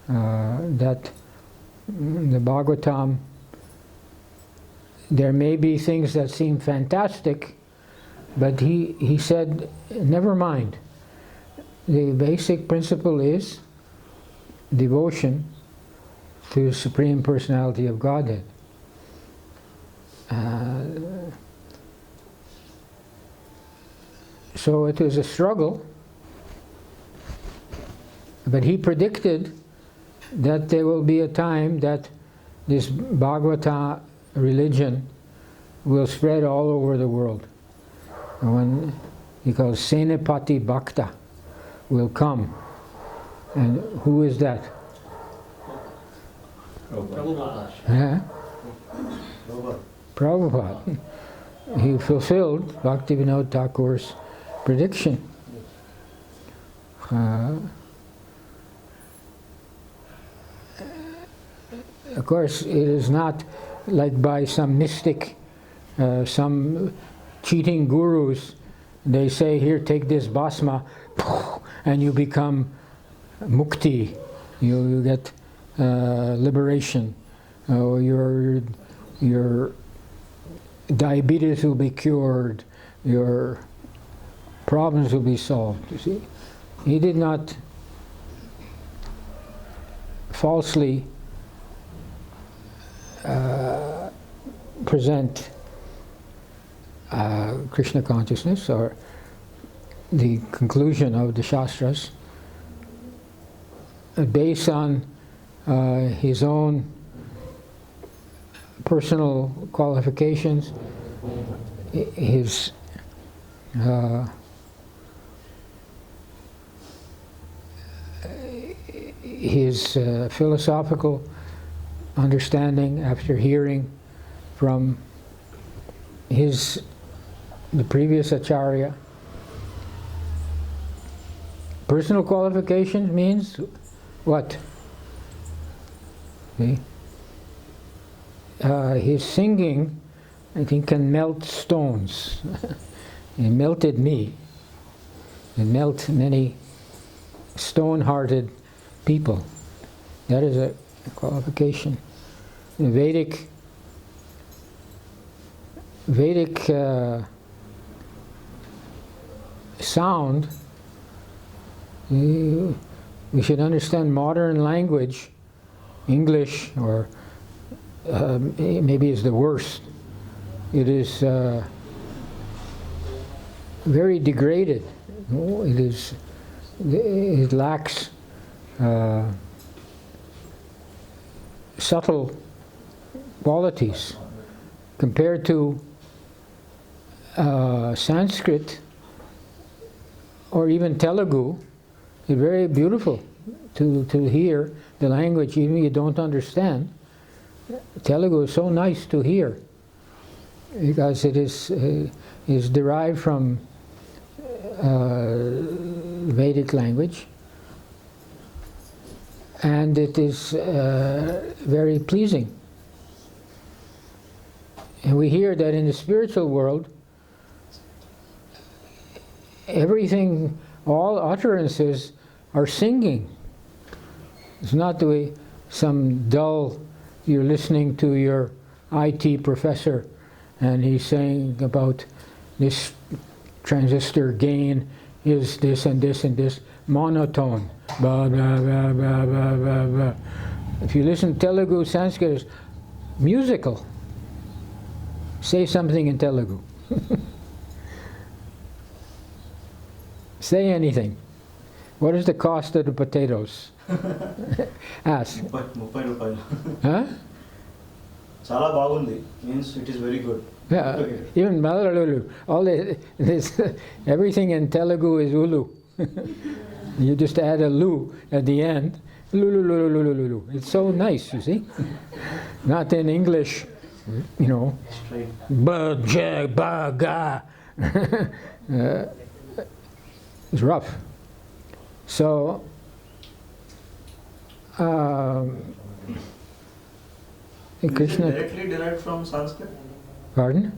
that the Bhagavatam, there may be things that seem fantastic, but he said, never mind. The basic principle is devotion to the Supreme Personality of Godhead. So it was a struggle, but he predicted that there will be a time that this Bhagavata religion will spread all over the world. And when he calls Senapati Bhakta will come. And who is that? Prabhupada. Huh? Prabhupada. He fulfilled Bhaktivinoda Thakur's prediction. Of course, it is not like by some mystic, some cheating gurus. They say, here, take this bhasma, and you become mukti. You get liberation. Your diabetes will be cured. Your problems will be solved. You see, he did not falsely present Krishna consciousness or the conclusion of the Shastras based on his own personal qualifications, his philosophical understanding after hearing from the previous acharya. Personal qualifications means what? See? His singing, I think, can melt stones. It melted me. It melted many stone-hearted people. That is a qualification. The Vedic sound, we should understand modern language, English, or maybe is the worst. It is very degraded. It lacks subtle qualities compared to Sanskrit or even Telugu. It's very beautiful to hear the language, even if you don't understand. Telugu is so nice to hear because it is derived from Vedic language, and it is very pleasing. And we hear that in the spiritual world, everything, all utterances are singing. It's not the way some dull, you're listening to your IT professor and he's saying about this transistor gain is this and this and this, monotone. Blah, blah, blah, blah, blah, blah, blah. If you listen to Telugu, Sanskrit is musical. Say something in Telugu. Say anything. What is the cost of the potatoes? Ask. 30 రూపాయలు. Huh? చాలా బాగుంది. Means it is very good. Yeah, even Malayalalu, everything in Telugu is ulu. You just add a lu at the end. Lulu, lulu, lulu, lulu. It's so nice, you see. Not in English, you know. Straight. Ba, ja, ba, ga. It's rough. So, Krishna. Is it directly derived from Sanskrit? Pardon?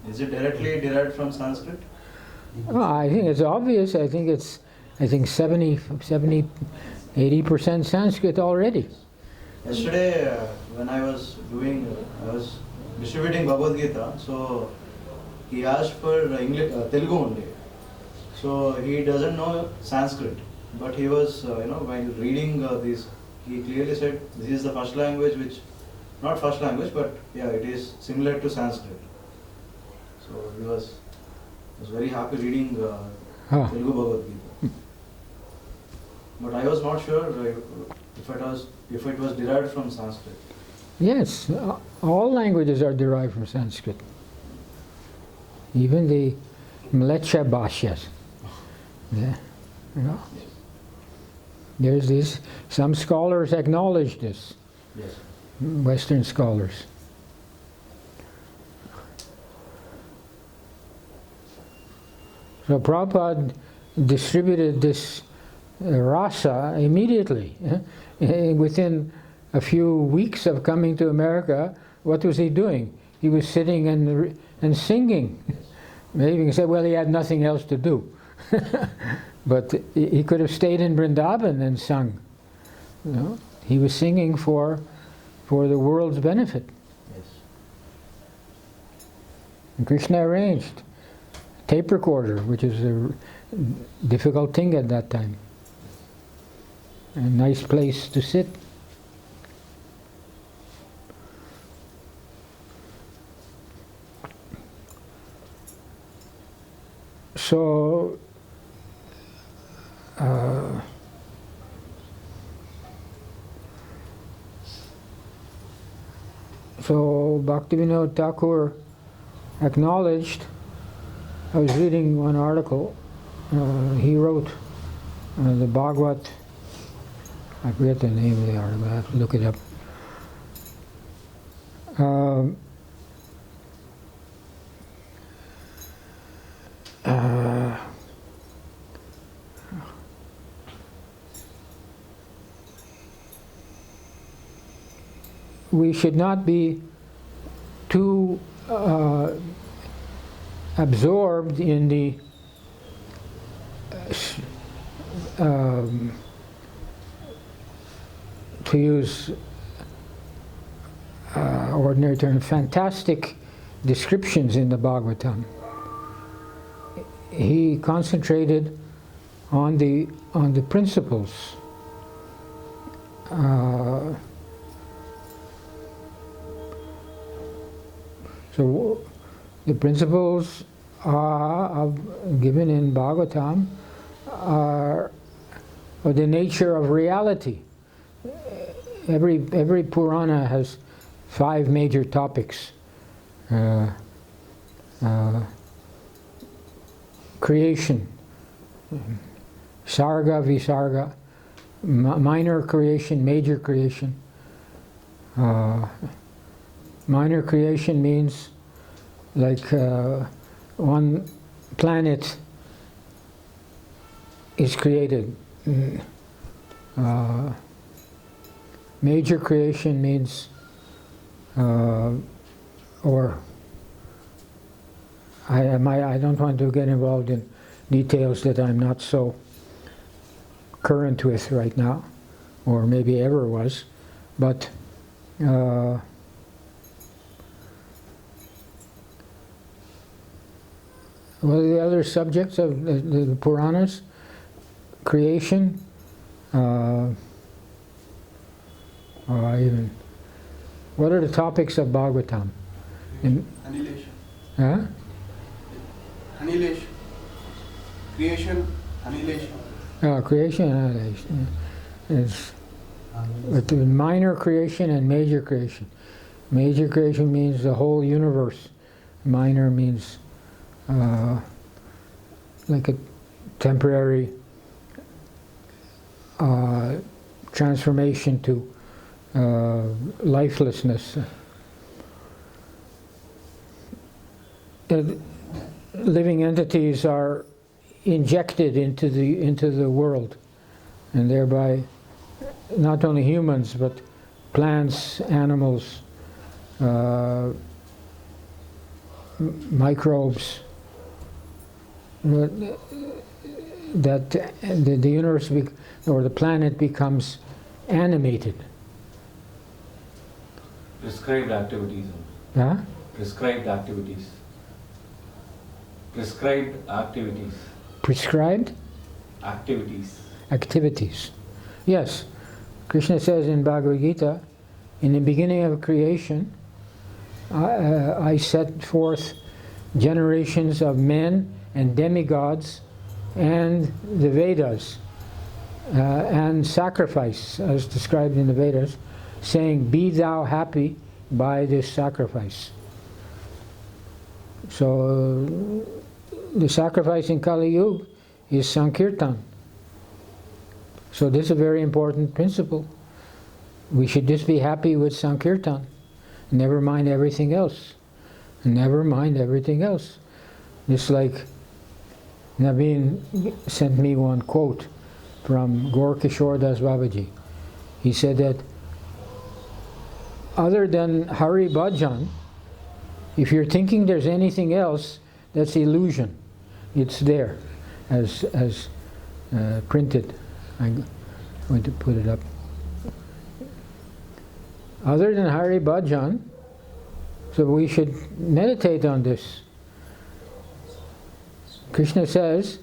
Is it directly derived from Sanskrit? Oh, I think it's obvious. I think 70 80% Sanskrit already. Yesterday, when I was distributing Bhagavad Gita, so he asked for English, Telugu only. So he doesn't know Sanskrit, but he was, while reading this, he clearly said this is the first language which, not first language, but yeah, it is similar to Sanskrit. So he was very happy reading Telugu Bhagavad Gita. But I was not sure if it was derived from Sanskrit. Yes, all languages are derived from Sanskrit. Even the Mlecha Bhashyas. Yeah, there's this. Some scholars acknowledge this. Yes. Western scholars. So Prabhupada distributed this rasa immediately. Within a few weeks of coming to America, what was he doing? He was sitting and singing. Maybe he said, well, he had nothing else to do. But he could have stayed in Vrindavan and sung. He was singing for the world's benefit. Yes. And Krishna arranged tape recorder, which is a difficult thing at that time. A nice place to sit. So Bhaktivinoda Thakur acknowledged, I was reading one article, he wrote the Bhagavad, I forget the name of the article, I have to look it up. We should not be too absorbed in the to use ordinary term, fantastic descriptions in the Bhagavatam. He concentrated on the principles. So the principles given in Bhagavatam are the nature of reality. Every Purana has 5 major topics. Creation, Sarga, Visarga, minor creation, major creation. Minor creation means like one planet is created. Major creation means, or I don't want to get involved in details that I'm not so current with right now, or maybe ever was, but what are the other subjects of the Puranas? Creation, what are the topics of Bhagavatam? Annihilation. Huh? Annihilation. Creation, annihilation. Creation and annihilation. It's with the minor creation and major creation. Major creation means the whole universe. Minor means like a temporary transformation to lifelessness. Living entities are injected into the world, and thereby not only humans but plants, animals, microbes. that the universe or the planet becomes animated. Prescribed activities. Huh? Prescribed activities. Prescribed activities. Prescribed Activities. activities. Yes. Krishna says in Bhagavad Gita, in the beginning of creation, I set forth generations of men and demigods and the Vedas and sacrifice, as described in the Vedas, saying, "Be thou happy by this sacrifice." So the sacrifice in Kali Yuga is Sankirtan. So this is a very important principle. We should just be happy with Sankirtan. Never mind everything else. Never mind everything else. Just like Naveen sent me one quote from Gaur Kishore Das Babaji. He said that other than Hari Bhajan, if you're thinking there's anything else, that's illusion. It's there, as printed. I'm going to put it up. Other than Hari Bhajan, so we should meditate on this. Krishna says,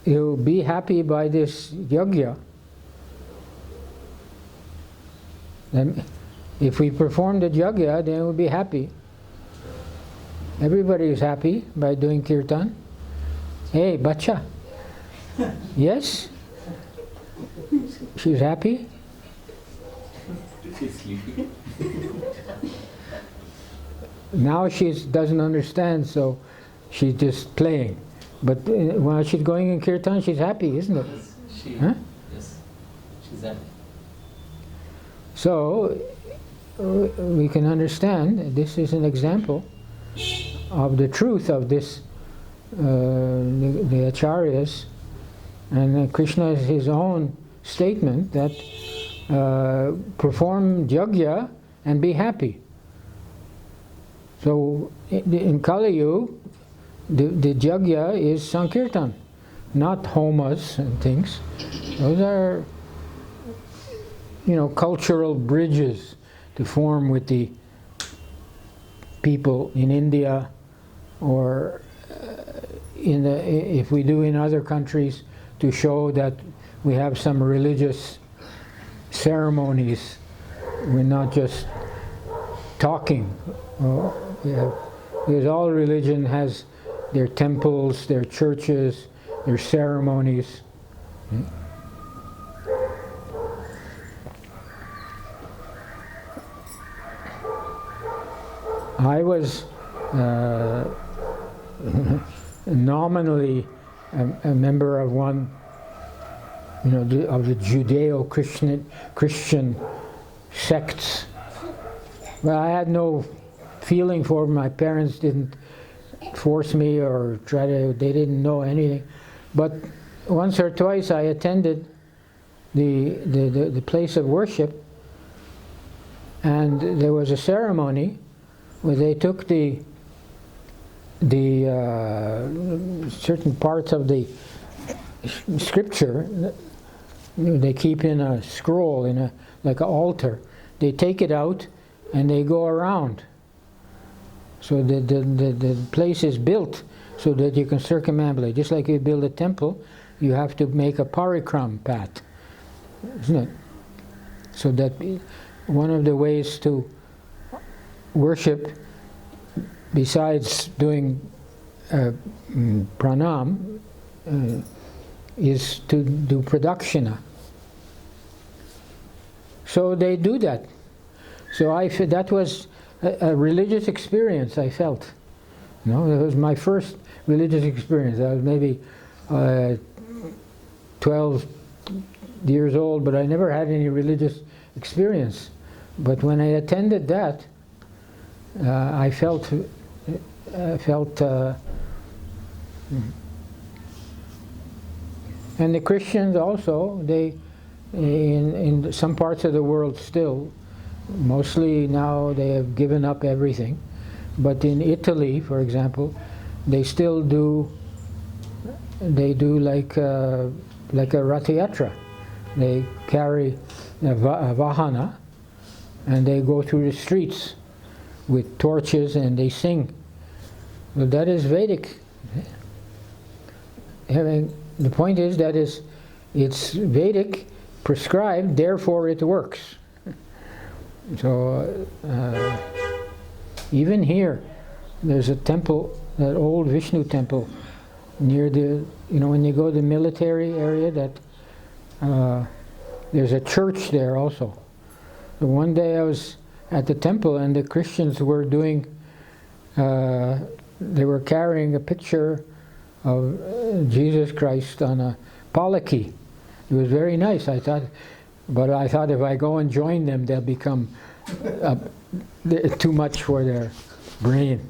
you'll be happy by this yajna. Then if we perform the yajna, then we'll be happy. Everybody is happy by doing kirtan. Hey, bacha. Yes? She's happy? She's sleeping. Now she doesn't understand, so she's just playing. But while she's going in kirtan, she's happy, isn't it? Huh? Yes. She's happy. So we can understand this is an example of the truth of this, the acharyas, and Krishna is his own statement that perform yajna and be happy. So in Kali Yuga, the yajna is Sankirtan, not homas and things. Those are, cultural bridges to form with the people in India, or if we do in other countries, to show that we have some religious ceremonies. We're not just talking. Because all religion has their temples, their churches, their ceremonies. I was nominally a member of one, of the Judeo-Christian sects. Well, I had no feeling for them. My parents didn't force me or they didn't know anything. But once or twice I attended the place of worship, and there was a ceremony where they took the certain parts of the scripture they keep in a scroll, like an altar. They take it out and they go around. So the place is built so that you can circumambulate. Just like you build a temple, you have to make a parikram path, isn't it? So that one of the ways to worship, besides doing pranam, is to do pradakshina. So they do that. So that was a religious experience I felt. It was my first religious experience. I was maybe 12 years old, but I never had any religious experience. But when I attended that, I felt and the Christians also, they in some parts of the world still, mostly now they have given up everything, but in Italy, for example, they still do they do like a Rath Yatra. They carry a vahana and they go through the streets with torches and they sing. Well, that is Vedic. The point is that it's Vedic, prescribed, therefore it works. So even here, there's a temple, that old Vishnu temple, near the, when you go to the military area, that there's a church there also. So one day I was at the temple and the Christians were doing, they were carrying a picture of Jesus Christ on a palaki. It was very nice, I thought, but I thought if I go and join them, they'll become too much for their brain.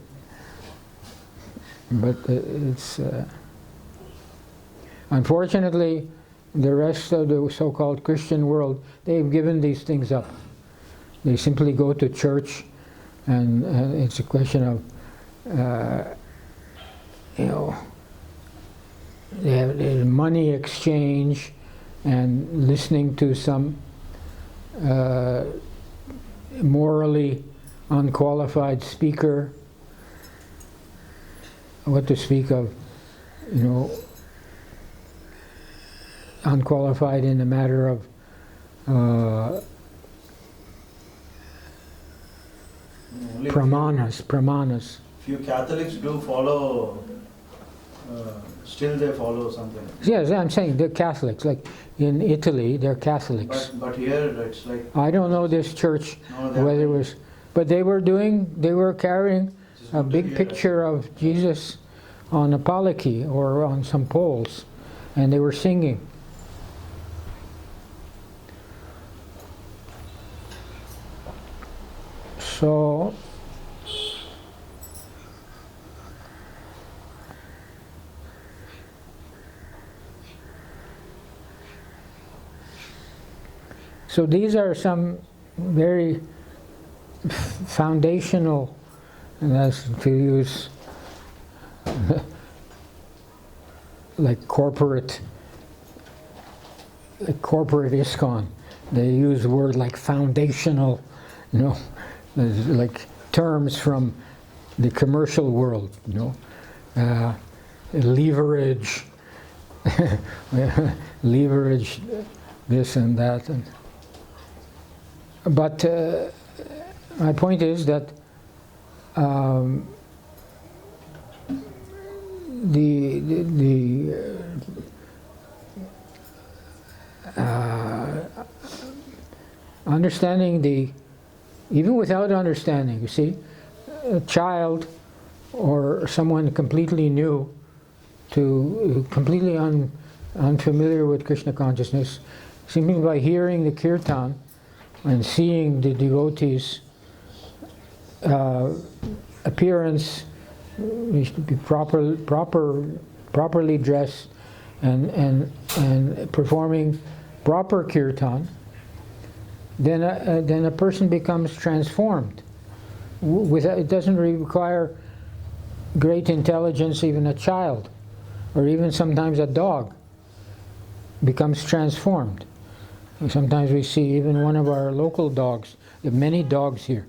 But it's unfortunately, the rest of the so-called Christian world, they've given these things up. They simply go to church, and it's a question of, they have money exchange and listening to some morally unqualified speaker. What to speak of, unqualified in the matter of pramanas. Few Catholics do follow, still they follow something. Yes, I'm saying they're Catholics. Like in Italy, they're Catholics. But here it's like... I don't know this church, No, whether it was... But they were carrying a big picture of Jesus on a palaki or on some poles, and they were singing. So these are some very foundational, and that's to use like corporate ISKCON. They use a word like foundational, like terms from the commercial world, leverage, leverage this and that. But my point is that understanding even without understanding, you see, a child or someone completely new, completely unfamiliar with Krishna consciousness, simply by hearing the kirtan and seeing the devotees' appearance, they should be properly dressed and performing proper kirtan, then a person becomes transformed. It doesn't require great intelligence. Even a child, or even sometimes a dog, becomes transformed. Sometimes we see even one of our local dogs. There are many dogs here.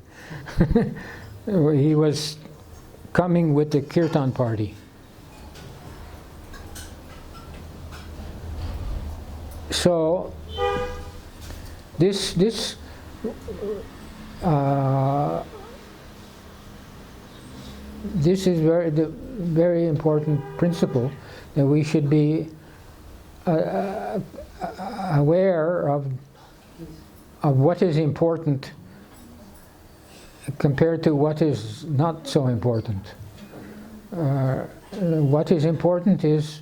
He was coming with the kirtan party. So this is very important principle, that we should be aware of what is important compared to what is not so important. What is important is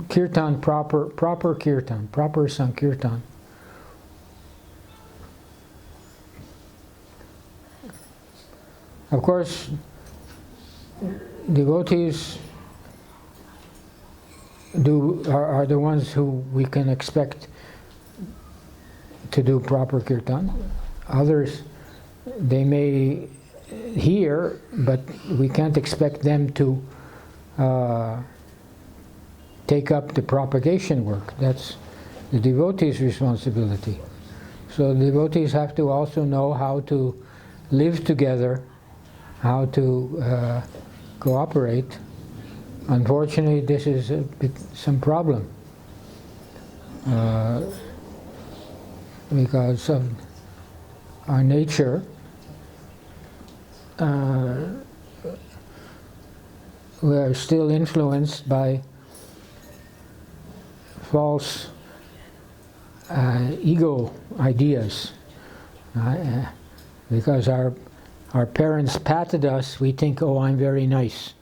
kirtan, proper kirtan, proper sankirtan. Of course, devotees are the ones who we can expect to do proper kirtan. Others, they may hear, but we can't expect them to take up the propagation work. That's the devotee's responsibility. So the devotees have to also know how to live together, how to cooperate. Unfortunately, this is some problem because of our nature. We are still influenced by false ego ideas. Because our parents patted us, we think, oh, I'm very nice,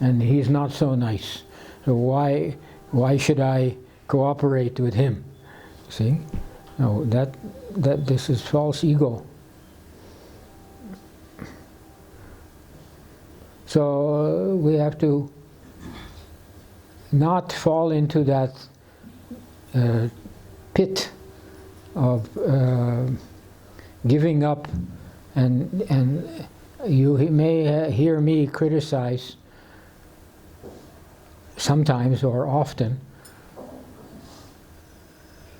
and he's not so nice. So why should I cooperate with him? See? No, that this is false ego. So we have to not fall into that pit of giving up, and you may hear me criticize sometimes or often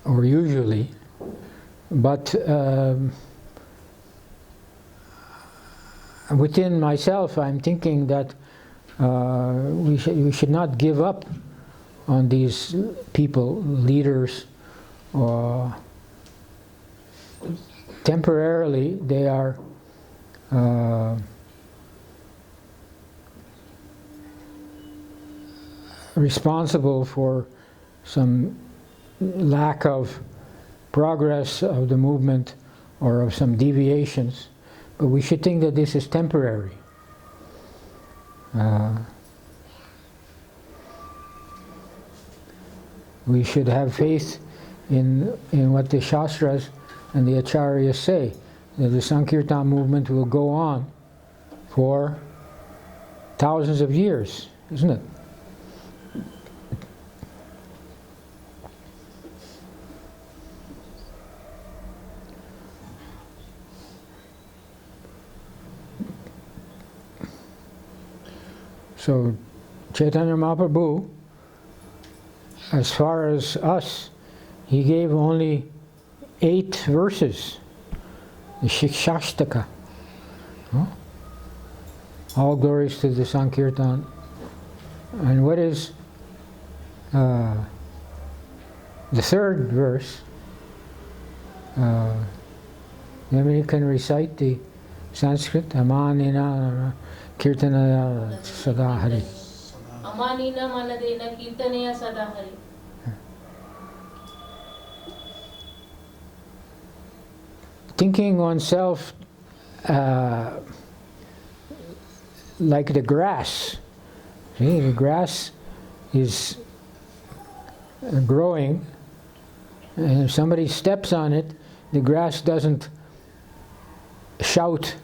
or usually, but within myself I'm thinking that we should not give up on these people, leaders, or temporarily they are responsible for some lack of progress of the movement or of some deviations, but we should think that this is temporary. We should have faith in what the Shastras and the Acharyas say, that the Sankirtan movement will go on for thousands of years, isn't it? So Chaitanya Mahaprabhu, as far as us, he gave only 8 verses, the Shikshashtaka. All glories to the Sankirtan. And what is the 3rd verse? Anybody can recite the Sanskrit? Amanina Kirtanaya Sada Hare. Amanina Manadena Kirtanaya Sada Hare. Thinking oneself like the grass. See, the grass is growing, and if somebody steps on it, the grass doesn't shout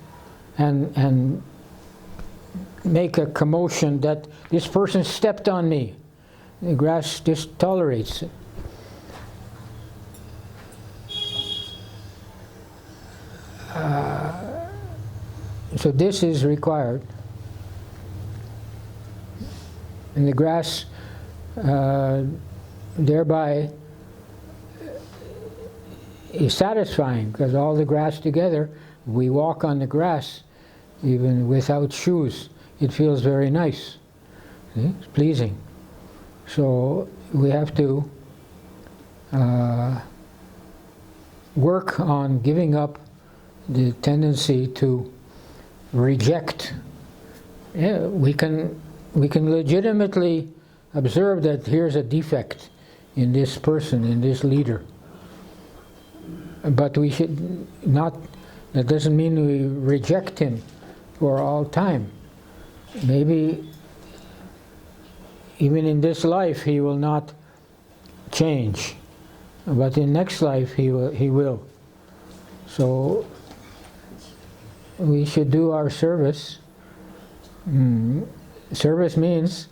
and make a commotion that this person stepped on me. The grass just tolerates it. So this is required. And the grass thereby is satisfying, because all the grass together, we walk on the grass even without shoes. It feels very nice. See? It's pleasing. So we have to work on giving up the tendency to reject. Yeah, we can legitimately observe that here's a defect in this person, in this leader. But we should not, that doesn't mean we reject him for all time. Maybe even in this life he will not change, but in next life he will. So we should do our service. Service means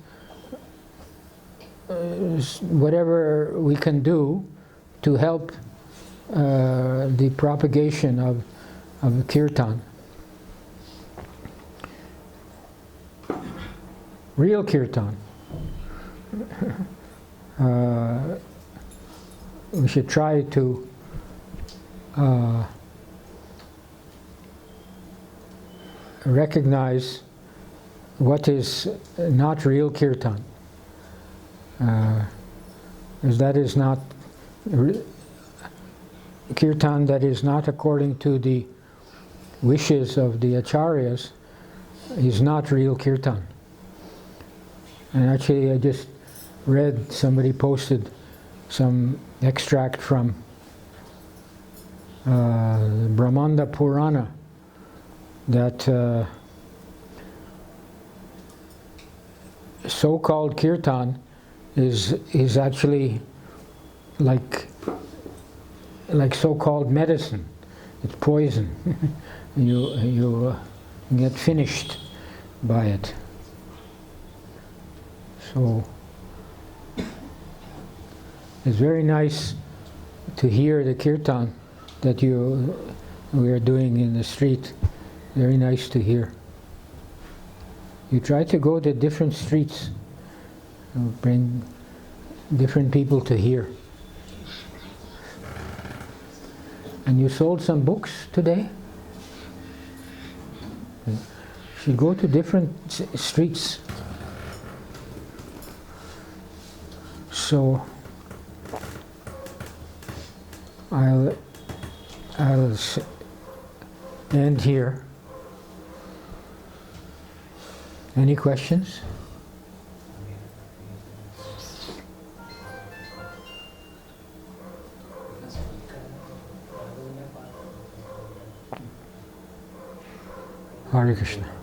whatever we can do to help the propagation of kirtan. Real kirtan. we should try to recognize what is not real kirtan. Because that is not kirtan that is not according to the wishes of the acharyas is not real kirtan. And actually I just read, somebody posted some extract from Brahmanda Purana that so-called kirtan is actually like so-called medicine. It's poison. you get finished by it. So it's very nice to hear the kirtan that we are doing in the street. Very nice to hear. You try to go to different streets and bring different people to hear. And you sold some books today? You should go to different streets. So I'll end here. Any questions? Hare Krishna.